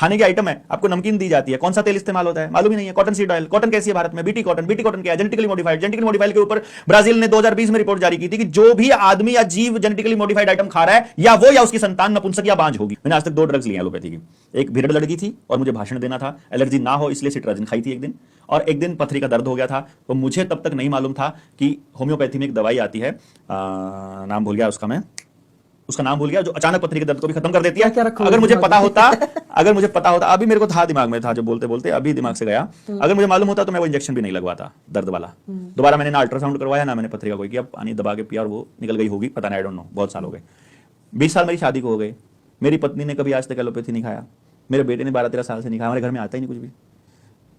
खाने की आइटम है, आपको नमकीन दी जाती है, कौन सा तेल इस्तेमाल होता है मालूम ही नहीं है, कॉटन सीड ऑयल। कॉटन कैसी है भारत में? BT cotton. बीटी कॉटन क्या है? Genetically modified. जेनेटिकली मॉडिफाइड के ऊपर ब्राजील ने 2020 में रिपोर्ट जारी की थी कि जो भी आदमी या जीव जेनेटिकली मॉडिफाइड आइटम खा रहा है, या वो या उसकी संतान नपुंसक या बांझ होगी। मैंने आज तक 2 ड्रग्स लिए एलोपैथी की। एक भीड़ लड़की थी और मुझे भाषण देना था, एलर्जी ना हो इसलिए सिट्राजिन खाई थी एक दिन, और एक दिन पथरी का दर्द हो गया था। तो मुझे तब तक नहीं मालूम था कि होम्योपैथी में एक दवाई आती है, नाम भूल गया उसका, मैं उसका नाम भूल गया, जो अचानक पथरी के दर्द को भी खत्म कर देती है। अगर मुझे पता होता, अभी मेरे को था, दिमाग में था, जब बोलते बोलते अभी दिमाग से गया। अगर मुझे मालूम होता तो मैं वो इंजेक्शन भी नहीं लगवाता दर्द वाला। दोबारा मैंने ना अल्ट्रासाउंड करवाया, ना मैंने पथरी का कोई किया। पानी दबा के पिया और वो निकल गई होगी, पता नहीं, आई डोंट नो। बहुत साल हो गए, 20 साल मेरी शादी को हो गए। मेरी पत्नी ने कभी आज तक एलोपैथी नहीं खाया, मेरे बेटे ने 12-13 साल से नहीं खाया। हमारे घर में आता ही नहीं कुछ भी।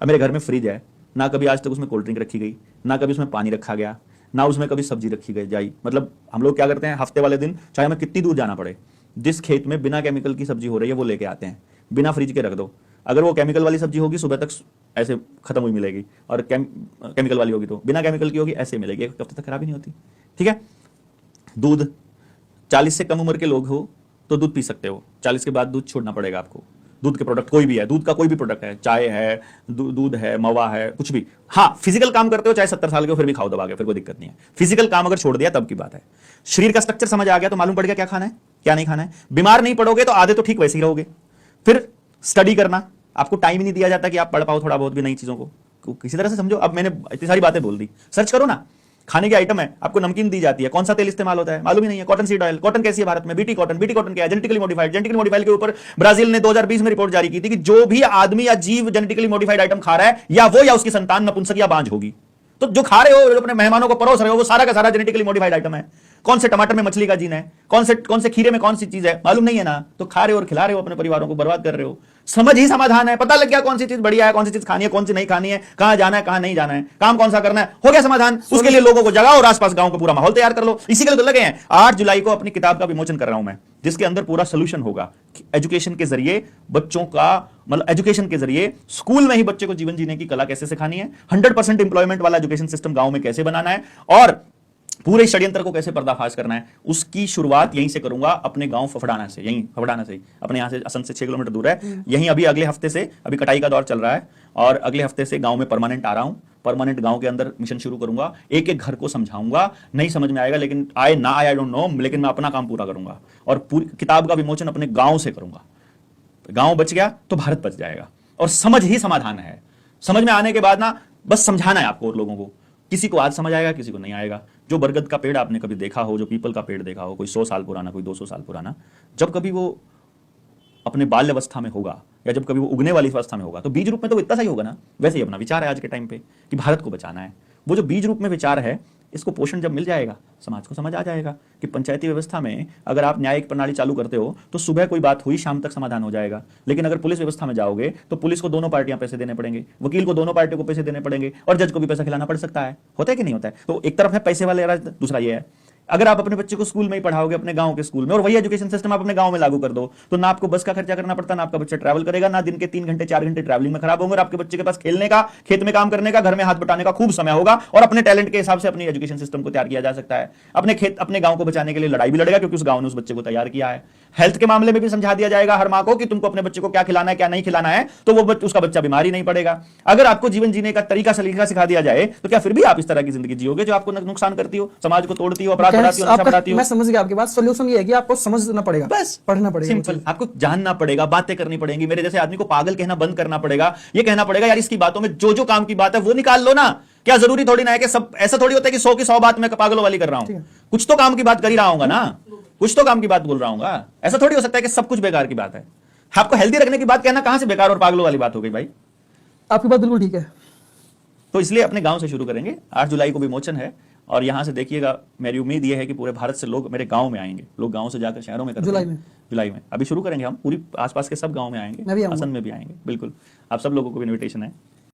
अब मेरे घर में फ्रिज है, ना कभी आज तक उसमें कोल्ड ड्रिंक रखी गई, ना कभी उसमें पानी रखा गया, ना उसमें कभी सब्जी रखी गई जाई। मतलब हम लोग क्या करते हैं, हफ्ते वाले दिन चाहे हमें कितनी दूर जाना पड़े, जिस खेत में बिना केमिकल की सब्जी हो रही है वो लेके आते हैं, बिना फ्रिज के रख दो। अगर वो केमिकल वाली सब्जी होगी सुबह तक ऐसे खत्म हुई मिलेगी, और केमिकल वाली होगी तो बिना केमिकल की होगी ऐसे मिलेगी, एक हफ्ते तक खराब ही नहीं होती। ठीक है। दूध, 40 से कम उम्र के लोग हो तो दूध पी सकते हो, 40 के बाद दूध छोड़ना पड़ेगा आपको। दूध के प्रोडक्ट कोई भी है, दूध का कोई भी प्रोडक्ट है, चाय है, दूध है, मवा है, कुछ भी। हाँ, फिजिकल काम करते हो चाहे 70 साल के हो, फिर भी खाओ दबा के, फिर कोई दिक्कत नहीं है। फिजिकल काम अगर छोड़ दिया तब की बात है। शरीर का स्ट्रक्चर समझ आ गया तो मालूम पड़ गया क्या खाना है क्या नहीं खाना है। बीमार नहीं पड़ोगे तो आधे तो ठीक वैसे ही रहोगे। फिर स्टडी करना, आपको टाइम ही नहीं दिया जाता कि आप पढ़ पाओ थोड़ा बहुत भी नई चीजों को, किसी तरह से समझो। अब मैंने इतनी सारी बातें बोल दी, सर्च करो ना। खाने की आइटम है, आपको नमकीन दी जाती है, कौन सा तेल इस्तेमाल होता है मालूम ही नहीं है, कॉटन सीड ऑयल। कॉटन कैसी है भारत में? BT cotton. बीटी कॉटन क्या है? Genetically modified. जेनेटिकली मॉडिफाइड के ऊपर ब्राजील ने 2020 में रिपोर्ट जारी की थी कि जो भी आदमी या जीव जेनेटिकली मॉडिफाइड आइटम खा रहा है, या वो या उसकी संतान नपुंसक या बांझ होगी। तो जो खा रहे हो, जो अपने मेहमानों को परोस रहे हो, वो सारा का सारा जेनेटिकली मॉडिफाइड आइटम है। कौन से टमाटर में मछली का जीन है, कौन से खीरे में कौन सी चीज है मालूम नहीं है ना, तो खा रहे हो और खिला रहे हो, अपने परिवारों को बर्बाद कर रहे हो। समझ ही समाधान है, पता लग गया कौन सी चीज बढ़िया है, कौन सी चीज खानी है, कौन सी नहीं खानी है, कहां जाना है, कहां नहीं जाना है, काम कौन सा करना है, हो गया समाधान। उसके लिए लोगों को जगाओ और आसपास गांव का पूरा माहौल तैयार कर लो। इसी के लिए तो लगे हैं। 8 जुलाई को अपनी किताब का विमोचन कर रहा हूं मैं, जिसके अंदर पूरा सोल्यूशन होगा। एजुकेशन के जरिए बच्चों का, मतलब एजुकेशन के जरिए स्कूल में ही बच्चे को जीवन जीने की कला कैसे सिखानी है, 100% एम्प्लॉयमेंट वाला एजुकेशन सिस्टम गांव में कैसे बनाना है, और पूरे षड्यंत्र को कैसे पर्दाफाश करना है, उसकी शुरुआत यहीं से करूंगा, अपने गांव फफड़ाना से। यहीं फफड़ाना से, अपने यहां से असम से 6 किलोमीटर दूर है। यहीं अभी अगले हफ्ते से, अभी कटाई का दौर चल रहा है, और अगले हफ्ते से गांव में परमानेंट आ रहा हूं। परमानेंट गांव के अंदर मिशन शुरू करूंगा, एक एक घर को समझाऊंगा। नहीं समझ में आएगा, लेकिन आए ना आए आई डोंट नो, लेकिन मैं अपना काम पूरा करूंगा और पूरी किताब का विमोचन अपने गांव से करूंगा। गांव बच गया तो भारत बच जाएगा। और समझ ही समाधान है। समझ में आने के बाद ना बस समझाना है आपको और लोगों को। किसी को आज समझ आएगा, किसी को नहीं आएगा। जो बरगद का पेड़ आपने कभी देखा हो, जो पीपल का पेड़ देखा हो, कोई 100 साल पुराना, कोई 200 साल पुराना, जब कभी वो अपने बाल्य अवस्था में होगा या जब कभी वो उगने वाली अवस्था में होगा, तो बीज रूप में तो इतना सही होगा ना। वैसे ही अपना विचार है आज के टाइम पे कि भारत को बचाना है। वो जो बीज रूप में विचार है, इसको पोषण जब मिल जाएगा, समाज को समझ आ जाएगा कि पंचायती व्यवस्था में अगर आप न्यायिक प्रणाली चालू करते हो तो सुबह कोई बात हुई, शाम तक समाधान हो जाएगा। लेकिन अगर पुलिस व्यवस्था में जाओगे तो पुलिस को दोनों पार्टियां पैसे देने पड़ेंगे, वकील को दोनों पार्टियों को पैसे देने पड़ेंगे, और जज को भी पैसा खिलाना पड़ सकता है। होता है कि नहीं होता है? तो एक तरफ है पैसे वाले राज, दूसरा ये है अगर आप अपने बच्चे को स्कूल में ही पढ़ाओगे, अपने गांव के स्कूल में, और वही एजुकेशन सिस्टम आप अपने गांव में लागू कर दो, तो ना आपको बस का खर्चा करना पड़ता, ना आपका बच्चा ट्रैवल करेगा, ना दिन के 3 घंटे 4 घंटे ट्रैवलिंग में खराब होंगे, और आपके बच्चे के पास खेलने का, खेत में काम करने का, घर में हाथ बटाने का खूब समय होगा, और अपने टैलेंट के हिसाब से अपनी एजुकेशन सिस्टम को तैयार किया जा सकता है। अपने खेत, अपने गांव को बचाने के लिए लड़ाई भी लड़ेगा, क्योंकि उस गांव ने उस बच्चे को तैयार किया है। हेल्थ के मामले में भी समझा दिया जाएगा हर मां को कि तुमको अपने बच्चे को क्या खिलाना है, क्या नहीं खिलाना है, तो वो उसका बच्चा बीमारी नहीं पड़ेगा। अगर आपको जीवन जीने का तरीका सलीका सिखा दिया जाए, तो क्या फिर भी आप इस तरह की जिंदगी जियोगे जो आपको नुकसान करती हो, समाज को तोड़ती हो, अपराध बढ़ाती हो, नशा बढ़ाती हो? मैं समझ गया आपकी बात। सोल्यूशन ये है कि आपको समझना पड़ेगा, बस पढ़ना पड़ेगा, सिंपल। आपको जानना पड़ेगा, बातें करनी पड़ेंगी। मेरे जैसे आदमी को पागल कहना बंद करना पड़ेगा। ये कहना पड़ेगा यार इसकी बातों में जो जो काम की बात है वो निकाल लो ना। क्या जरूरी थोड़ी ना है कि सब, ऐसा थोड़ी होता है कि 100 की 100 बात मैं पागलों वाली कर रहा हूं। कुछ तो काम की बात कर ही रहा हूंगा ना, कुछ तो काम की बात बोल रहा हूंगा। ऐसा थोड़ी हो सकता है कि सब कुछ बेकार की बात है। आपको हेल्दी रखने की बात कहना कहां से बेकार और पागलों वाली बात हो गई भाई? आपकी बात बिल्कुल ठीक है। तो इसलिए अपने गांव से शुरू करेंगे। 8 जुलाई को विमोचन है, और यहां से देखिएगा, मेरी उम्मीद यह है कि पूरे भारत से लोग मेरे गांव में आएंगे। लोग गांव से जाकर शहरों में जुलाई में अभी शुरू करेंगे हम। पूरी आसपास के सब गांव में आएंगे, असम में भी आएंगे। बिल्कुल, आप सब लोगों को इन्विटेशन है।